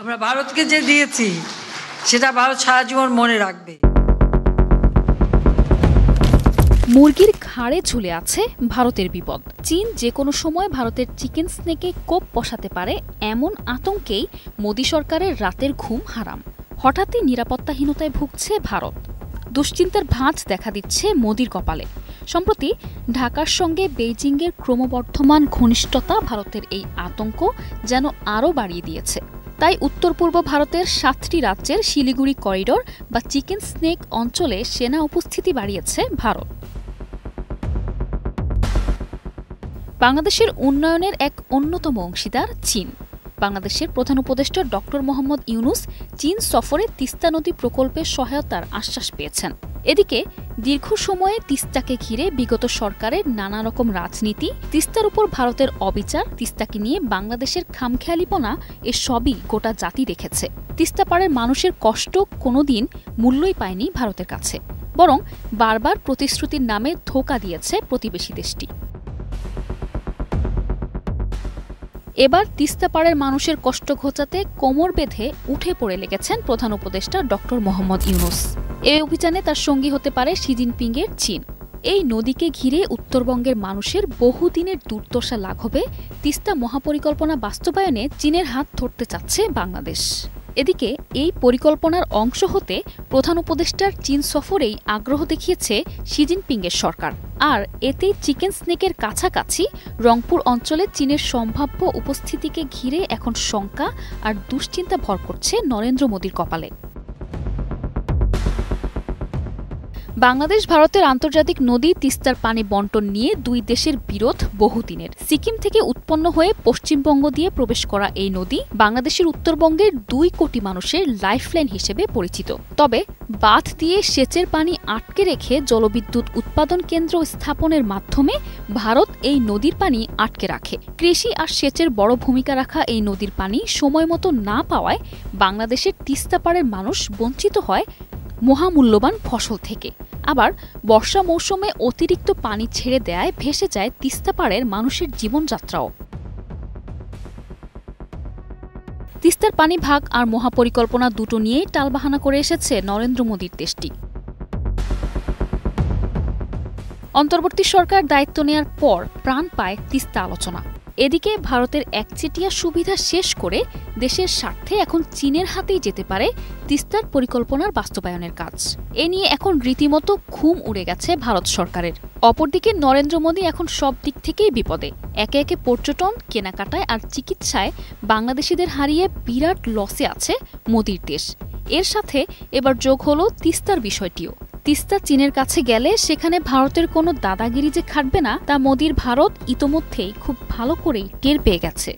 আমরা ভারতকে যে দিয়েছি সেটা ভারত সারা জীবন মনে রাখবে। মুরগির ঘাড়ে ঝুলে আছে ভারতের বিপদ। চীন যে কোনো সময় ভারতের চিকেন স্নেকে কোপ বসাতে পারে, এমন আতঙ্কেই মোদী সরকারের রাতের ঘুম হারাম। হঠাৎই নিরাপত্তাহীনতায় ভুগছে ভারত। দুশ্চিন্তার ভাঁজ দেখা দিচ্ছে মোদির কপালে। সম্প্রতি ঢাকার সঙ্গে বেইজিংয়ের ক্রমবর্ধমান ঘনিষ্ঠতা ভারতের এই আতঙ্ক যেন আরও বাড়িয়ে দিয়েছে। তাই উত্তর পূর্ব ভারতের 7টি রাজ্যের শিলিগুড়ি করিডোর বা চিকেন স্নেক অঞ্চলে সেনা উপস্থিতি বাড়িয়েছে ভারত। বাংলাদেশের উন্নয়নের এক অন্যতম অংশীদার চীন। বাংলাদেশের প্রধান উপদেষ্টা ডক্টর মোহাম্মদ ইউনুস চীন সফরে তিস্তা নদী প্রকল্পের সহায়তার আশ্বাস পেয়েছেন। এদিকে দীর্ঘ সময়ে তিস্তাকে ঘিরে বিগত সরকারের নানা রকম রাজনীতি, তিস্তার উপর ভারতের অবিচার, তিস্তাকে নিয়ে বাংলাদেশের খামখেয়ালিপনা এসবই গোটা জাতি দেখেছে। তিস্তা পাড়ের মানুষের কষ্ট কোনোদিন মূল্যই পায়নি ভারতের কাছে, বরং বারবার প্রতিশ্রুতির নামে ধোঁকা দিয়েছে প্রতিবেশী দেশটি। এবার তিস্তা পাড়ের মানুষের কষ্ট ঘোচাতে কোমর বেঁধে উঠে পড়ে লেগেছেন প্রধান উপদেষ্টা ডক্টর মোহাম্মদ ইউনুস। এই অভিযানে তার সঙ্গী হতে পারে শি জিনপিংয়ের চীন। এই নদীকে ঘিরে উত্তরবঙ্গের মানুষের বহুদিনের দুর্দশা লাঘবে তিস্তা মহাপরিকল্পনা বাস্তবায়নে চীনের হাত ধরতে চাচ্ছে বাংলাদেশ। এদিকে এই পরিকল্পনার অংশ হতে প্রধান উপদেষ্টার চীন সফরেই আগ্রহ দেখিয়েছে শি জিনপিংয়ের সরকার। আর এতেই চিকেন স্নেকের কাছাকাছি রংপুর অঞ্চলে চীনের সম্ভাব্য উপস্থিতিকে ঘিরে এখন শঙ্কা আর দুশ্চিন্তা ভর করছে নরেন্দ্র মোদীর কপালে। বাংলাদেশ ভারতের আন্তর্জাতিক নদী তিস্তার পানি বণ্টন নিয়ে দুই দেশের বিরোধ বহুদিনের। সিকিম থেকে উৎপন্ন হয়ে পশ্চিমবঙ্গ দিয়ে প্রবেশ করা এই নদী বাংলাদেশের উত্তরবঙ্গের 2 কোটি মানুষের লাইফলাইন হিসেবে পরিচিত। তবে বাঁধ দিয়ে সেচের পানি আটকে রেখে জলবিদ্যুৎ উৎপাদন কেন্দ্র স্থাপনের মাধ্যমে ভারত এই নদীর পানি আটকে রাখে। কৃষি আর সেচের বড় ভূমিকা রাখা এই নদীর পানি সময়মতো না পাওয়ায় বাংলাদেশের তিস্তা পাড়ের মানুষ বঞ্চিত হয় মহামূল্যবান ফসল থেকে। আবার বর্ষা মৌসুমে অতিরিক্ত পানি ছেড়ে দেয়ায় ভেসে যায় তিস্তা পাড়ের মানুষের জীবনযাত্রাও। তিস্তার পানি ভাগ আর মহাপরিকল্পনা দুটো নিয়েই টালবাহানা করে এসেছে নরেন্দ্র মোদীর দেশটি। অন্তর্বর্তী সরকার দায়িত্ব নেয়ার পর প্রাণ পায় তিস্তা আলোচনা। এদিকে ভারতের একচেটিয়া সুবিধা শেষ করে দেশের স্বার্থে এখন চীনের হাতেই যেতে পারে তিস্তার পরিকল্পনার বাস্তবায়নের কাজ। এ নিয়ে এখন রীতিমতো ঘুম উড়ে গেছে ভারত সরকারের। অপরদিকে নরেন্দ্র মোদী এখন সব দিক থেকেই বিপদে। একে একে পর্যটন, কেনাকাটায় আর চিকিৎসায় বাংলাদেশিদের হারিয়ে বিরাট লসে আছে মোদীর দেশ। এর সাথে এবার যোগ হলো তিস্তার বিষয়টিও। তিস্তা চীনের কাছে গেলে সেখানে ভারতের কোনো দাদাগিরি যে খাটবে না, তা মোদীর ভারত ইতোমধ্যেই খুব ভালো করেই টের পেয়ে গেছে।